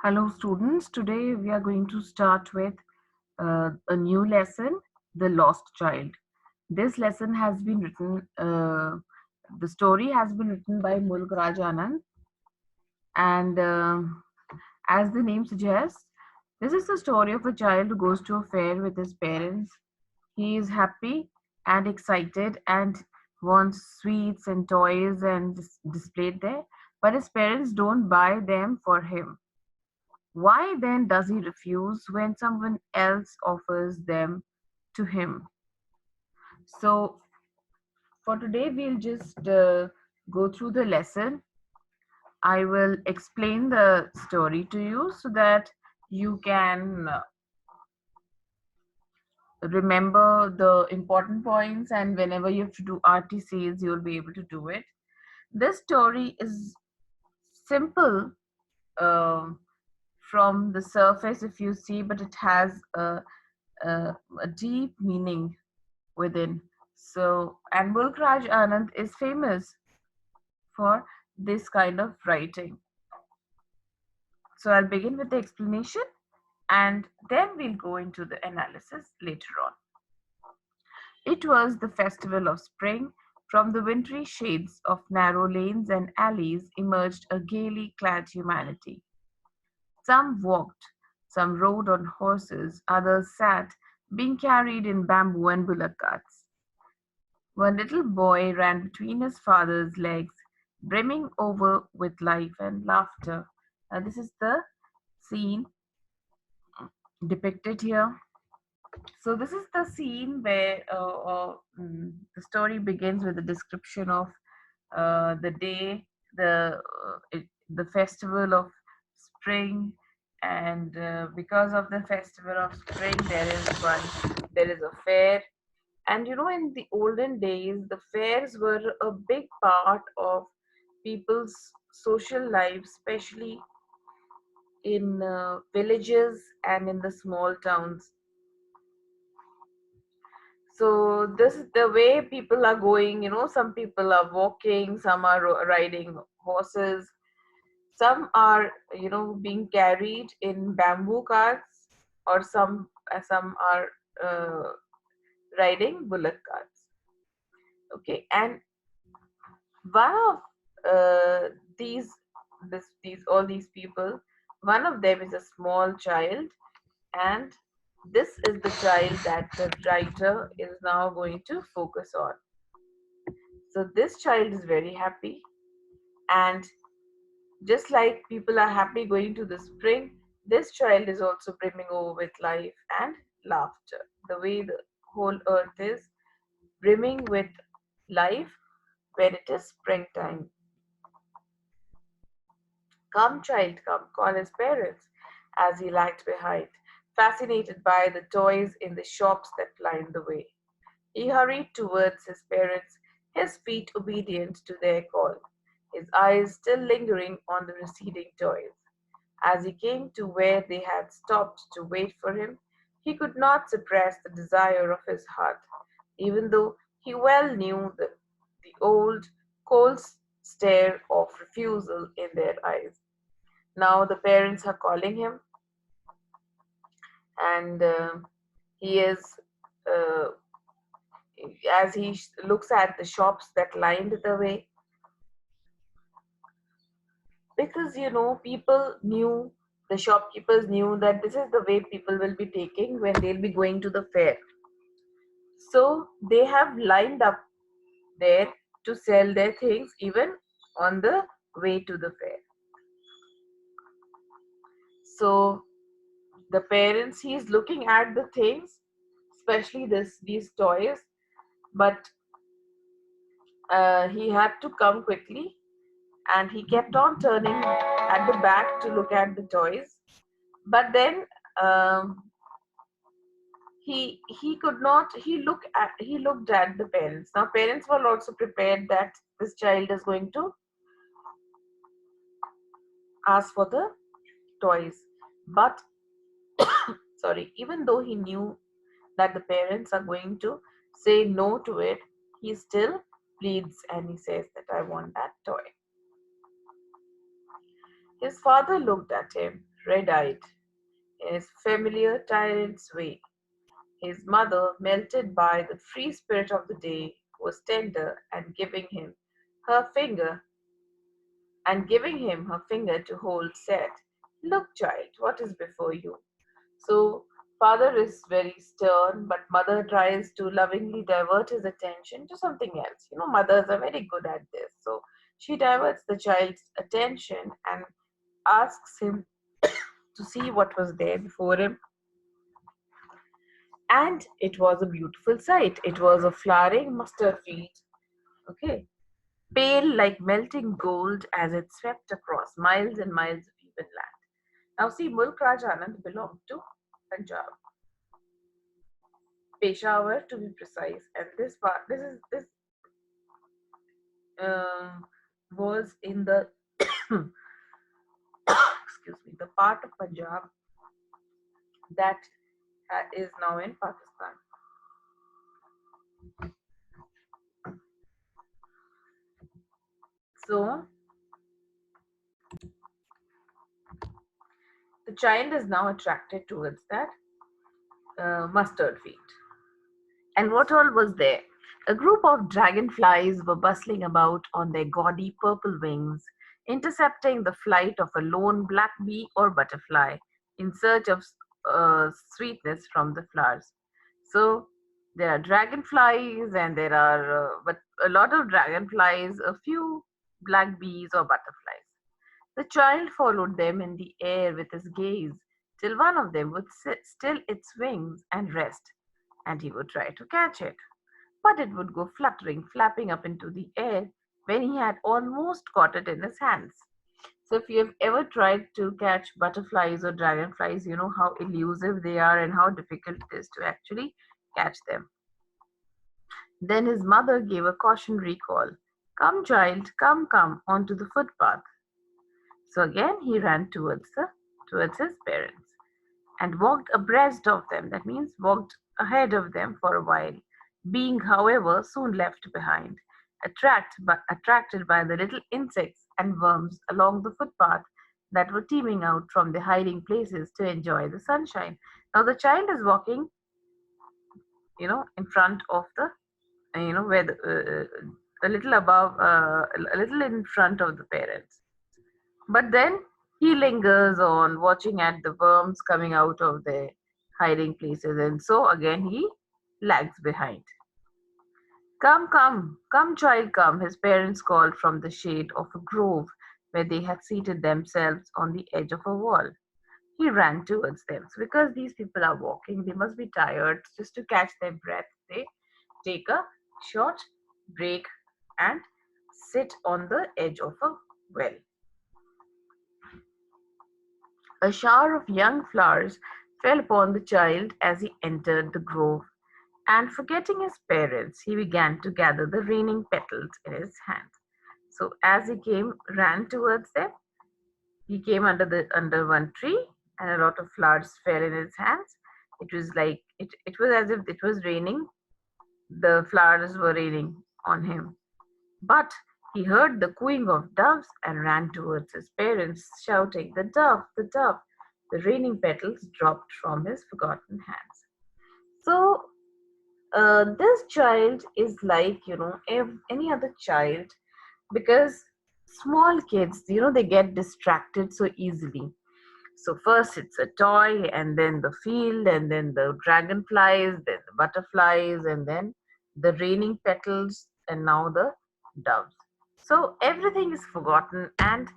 Hello students, today we are going to start with a new lesson, The Lost Child. This lesson has been written, the story has been written by Mulk Raj Anand, and as the name suggests, this is the story of a child who goes to a fair with his parents. He is happy and excited and wants sweets and toys and displayed there, but his parents don't buy them for him. Why then does he refuse when someone else offers them to him? So, for today, we'll just go through the lesson. I will explain the story to you so that you can remember the important points, and whenever you have to do RTCs, you'll be able to do it. This story is simple um from the surface, if you see, but it has a deep meaning within. So, and Mulk Raj Anand is famous for this kind of writing. So, I'll begin with the explanation and then we'll go into the analysis later on. It was the festival of spring. From the wintry shades of narrow lanes and alleys emerged a gaily clad humanity. Some walked, some rode on horses, others sat, being carried in bamboo and bullock carts. One little boy ran between his father's legs, brimming over with life and laughter. This is the scene depicted here. So, this is the scene where the story begins with a description of the day, the festival of spring, and because of the festival of spring, there is a fair. And in the olden days, the fairs were a big part of people's social life, especially in villages and in the small towns. So this is the way people are going. Some people are walking, some are riding horses, some are being carried in bamboo carts, or some are uh, riding bullock carts. Okay, and one of uh, these these all these people, one of them is a small child, and this is the child that the writer is now going to focus on. So this child is very happy, and just like people are happy going to the spring, this child is also brimming over with life and laughter, the way the whole earth is brimming with life when it is springtime. Come, child, come, call his parents, as he lagged behind, fascinated by the toys in the shops that lined the way. He hurried towards his parents, his feet obedient to their call, his eyes still lingering on the receding toys. As he came to where they had stopped to wait for him, he could not suppress the desire of his heart, even though he well knew the old, cold stare of refusal in their eyes. Now the parents are calling him, and he is, uh, as he looks at the shops that lined the way, because people knew, the shopkeepers knew that this is the way people will be taking when they'll be going to the fair. So they have lined up there to sell their things even on the way to the fair. So the parents, he's looking at the things, especially these toys, but he had to come quickly, and he kept on turning at the back to look at the toys. But then he could not. He looked at the parents. Now parents were also prepared that this child is going to ask for the toys. But sorry, even though he knew that the parents are going to say no to it, he still pleads and he says that I want that toy. His father looked at him, red-eyed, in his familiar tyrant's way. His mother, melted by the free spirit of the day, was tender her finger giving him her finger to hold, said, "Look, child, what is before you?" So, father is very stern, but mother tries to lovingly divert his attention to something else. Mothers are very good at this. So, she diverts the child's attention and asks him to see what was there before him. And it was a beautiful sight. It was a flowering mustard field, okay, pale like melting gold as it swept across miles and miles of even land. Now, see, Mulk Raj Anand belonged to Punjab, Peshawar to be precise, and this uh, was in the excuse me, the part of Punjab that is now in Pakistan. So the child is now attracted towards that mustard field. And what all was there? A group of dragonflies were bustling about on their gaudy purple wings, intercepting the flight of a lone black bee or butterfly in search of sweetness from the flowers. So there are dragonflies, and but a lot of dragonflies, a few black bees or butterflies. The child followed them in the air with his gaze till one of them would still its wings and rest, and he would try to catch it. But it would go fluttering, flapping up into the air when he had almost caught it in his hands. So, if you have ever tried to catch butterflies or dragonflies, you know how elusive they are and how difficult it is to actually catch them. Then his mother gave a cautionary call. "Come, child, come, come, onto the footpath." So again he ran towards his parents and walked abreast of them. That means walked ahead of them for a while, being, however, soon left behind, attracted by the little insects and worms along the footpath that were teeming out from their hiding places to enjoy the sunshine. Now the child is walking, in front of where a little above, a little in front of the parents. But then he lingers on, watching at the worms coming out of their hiding places, and so again he lags behind. "Come, come, come, child, come," his parents called from the shade of a grove where they had seated themselves on the edge of a wall. He ran towards them. So, because these people are walking, they must be tired. Just to catch their breath, they take a short break and sit on the edge of a well. A shower of young flowers fell upon the child as he entered the grove, and forgetting his parents, he began to gather the raining petals in his hands. So as he ran towards them, he came under one tree, and a lot of flowers fell in his hands. It was like it was as if it was raining. The flowers were raining on him. But he heard the cooing of doves and ran towards his parents, shouting, "The dove, the dove!" The raining petals dropped from his forgotten hands. So, this child is like, any other child, because small kids, they get distracted so easily. So, first it's a toy, and then the field, and then the dragonflies, then the butterflies, and then the raining petals, and now the doves. So everything is forgotten, and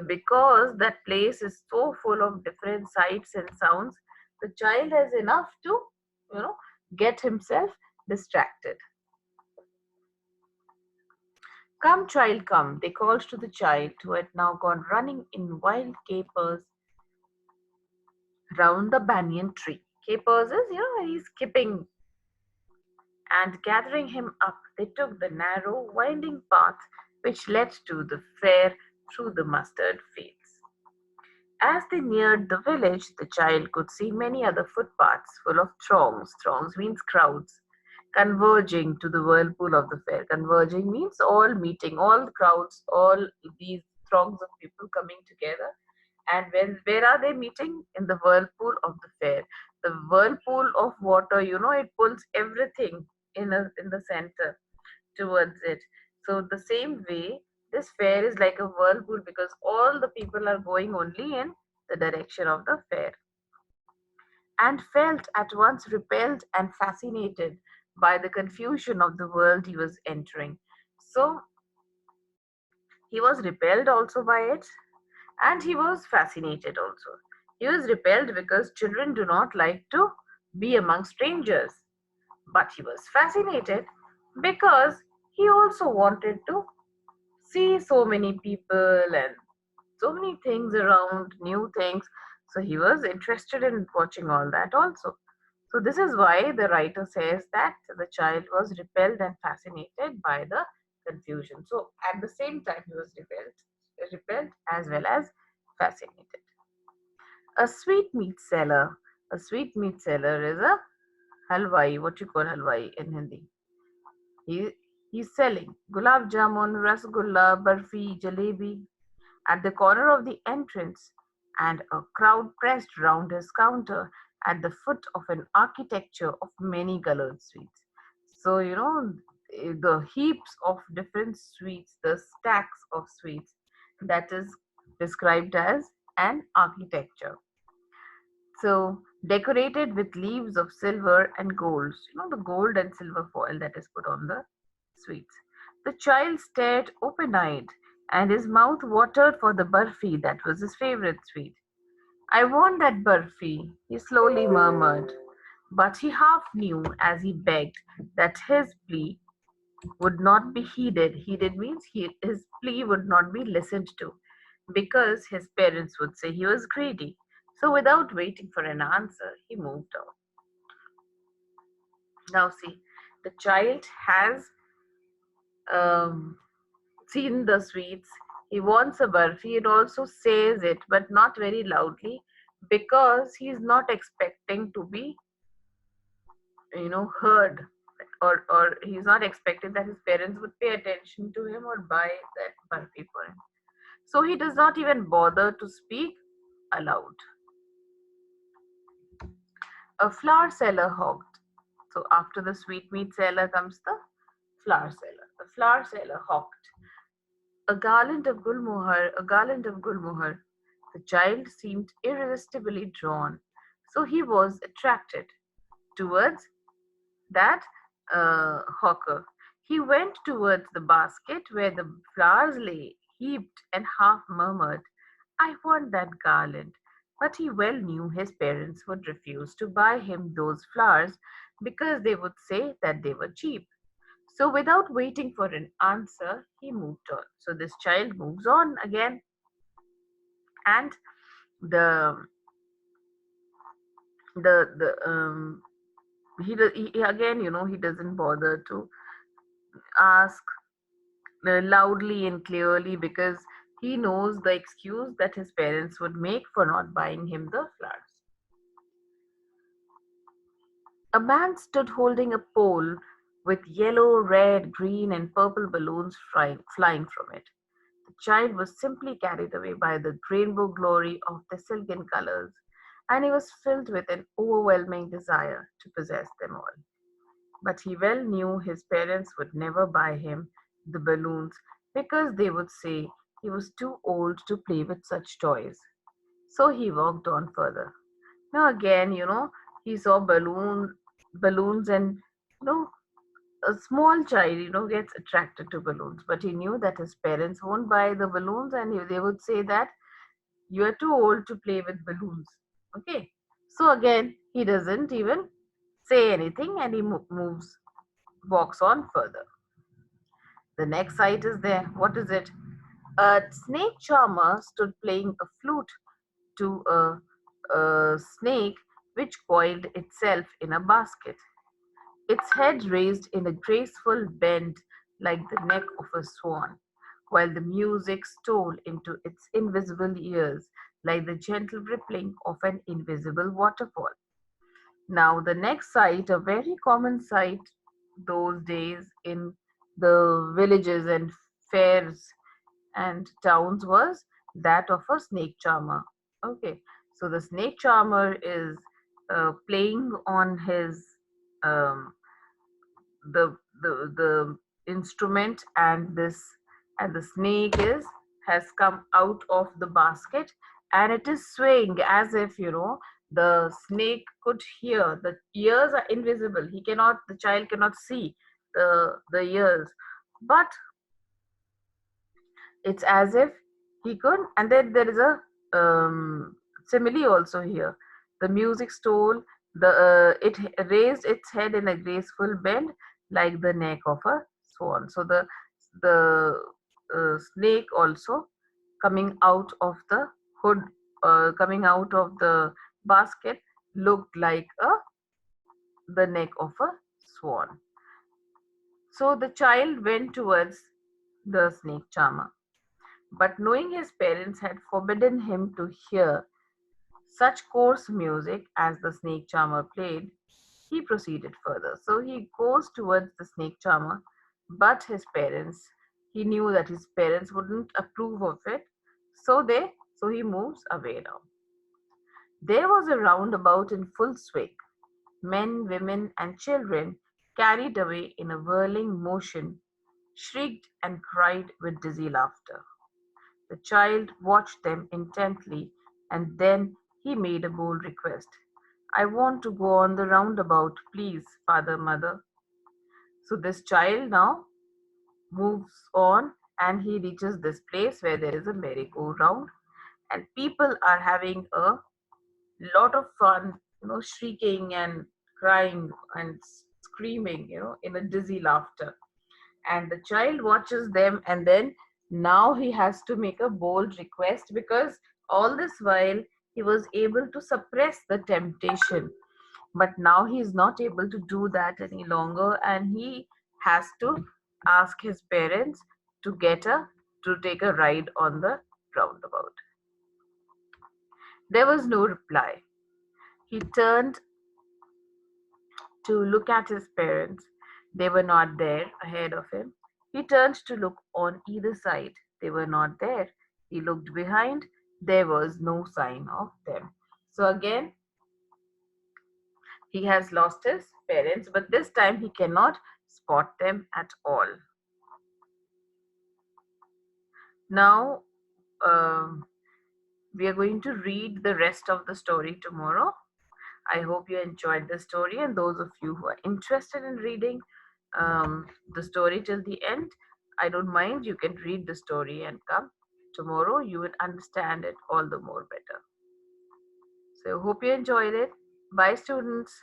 because that place is so full of different sights and sounds, the child has enough to, you know, get himself distracted. "Come, child, come," they called to the child, who had now gone running in wild capers round the banyan tree. Capers is, he's skipping, and gathering him up, they took the narrow, winding path which led to the fair through the mustard fields. As they neared the village, the child could see many other footpaths full of throngs. Throngs means crowds, converging to the whirlpool of the fair. Converging means all meeting, all crowds, all these throngs of people coming together And where are they meeting? In the whirlpool of the fair. The whirlpool of water, it pulls everything in the center towards it. So the same way, this fair is like a whirlpool because all the people are going only in the direction of the fair, and felt at once repelled and fascinated by the confusion of the world he was entering. So he was repelled also by it, and he was fascinated also. He was repelled because children do not like to be among strangers, but he was fascinated because he also wanted to see so many people and so many things around, new things. So he was interested in watching all that also. So this is why the writer says that the child was repelled and fascinated by the confusion. So at the same time, he was repelled as well as fascinated. A sweetmeat seller. A sweetmeat seller is a halwai. What you call halwai in Hindi? He he's selling gulab jamun, rasgulla, barfi, jalebi at the corner of the entrance, and a crowd pressed round his counter at the foot of an architecture of many colored sweets. So, the heaps of different sweets, the stacks of sweets, that is described as an architecture. So, decorated with leaves of silver and gold, the gold and silver foil that is put on the sweets. The child stared open eyed, and his mouth watered for the burfi that was his favorite sweet. I want that burfi, he slowly murmured, but he half knew as he begged that his plea would not be heeded. Heeded means his plea would not be listened to because his parents would say he was greedy. So, without waiting for an answer, he moved on. Now, see, the child has um, seen the sweets. He wants a burfi. It also says it, but not very loudly because he's not expecting to be, heard, or he's not expecting that his parents would pay attention to him or buy that burfi for him. So he does not even bother to speak aloud. A flower seller hawked. So after the sweetmeat seller comes the flower seller. The flower seller hawked a garland of gulmohar, a garland of gulmohar. The child seemed irresistibly drawn, so he was attracted towards that hawker. He went towards the basket where the flowers lay, heaped and half murmured, I want that garland. But he well knew his parents would refuse to buy him those flowers because they would say that they were cheap. So, without waiting for an answer, he moved on. So, this child moves on again, and the the he again, he doesn't bother to ask loudly and clearly because he knows the excuse that his parents would make for not buying him the flowers. A man stood holding a pole with yellow, red, green, and purple balloons flying from it. The child was simply carried away by the rainbow glory of the silken colors, and he was filled with an overwhelming desire to possess them all. But he well knew his parents would never buy him the balloons because they would say he was too old to play with such toys. So he walked on further. Now again, he saw balloons, and a small child, gets attracted to balloons. But he knew that his parents won't buy the balloons, and they would say that you are too old to play with balloons. Okay, so again, he doesn't even say anything, and he walks on further. The next sight is there. What is it? A snake charmer stood playing a flute to a snake which coiled itself in a basket, its head raised in a graceful bend like the neck of a swan, while the music stole into its invisible ears like the gentle rippling of an invisible waterfall. Now, the next sight, a very common sight those days in the villages and fairs and towns, was that of a snake charmer. Okay, so the snake charmer is playing on his um, the instrument, and the snake is has come out of the basket, and it is swaying as if, the snake could hear. The ears are invisible, the child cannot see the ears, but it's as if he could. And then there is a simile also here. The music stole, raised its head in a graceful bend like the neck of a swan. So the snake also coming out of the hood, coming out of the basket, looked like a the neck of a swan. So the child went towards the snake charmer, but knowing his parents had forbidden him to hear such coarse music as the snake charmer played, he proceeded further. So he goes towards the snake charmer, but he knew that his parents wouldn't approve of it, so he moves away now. There was a roundabout in full swing. Men, women, and children, carried away in a whirling motion, shrieked and cried with dizzy laughter. The child watched them intently, and then he made a bold request. I want to go on the roundabout, please, father, mother. So this child now moves on, and he reaches this place where there is a merry-go-round, and people are having a lot of fun, shrieking and crying and screaming, in a dizzy laughter. And the child watches them, and then now he has to make a bold request, because all this while he was able to suppress the temptation, but now he is not able to do that any longer, and he has to ask his parents to take a ride on the roundabout. There was no reply. He turned to look at his parents. They were not there ahead of him. He turned to look on either side. They were not there. He looked behind. There was no sign of them. So again, he has lost his parents, but this time he cannot spot them at all. Now, um, we are going to read the rest of the story tomorrow. I hope you enjoyed the story, and those of you who are interested in reading the story till the end, I don't mind. You can read the story and come tomorrow. You will understand it all the more better. So, hope you enjoyed it. Bye, students.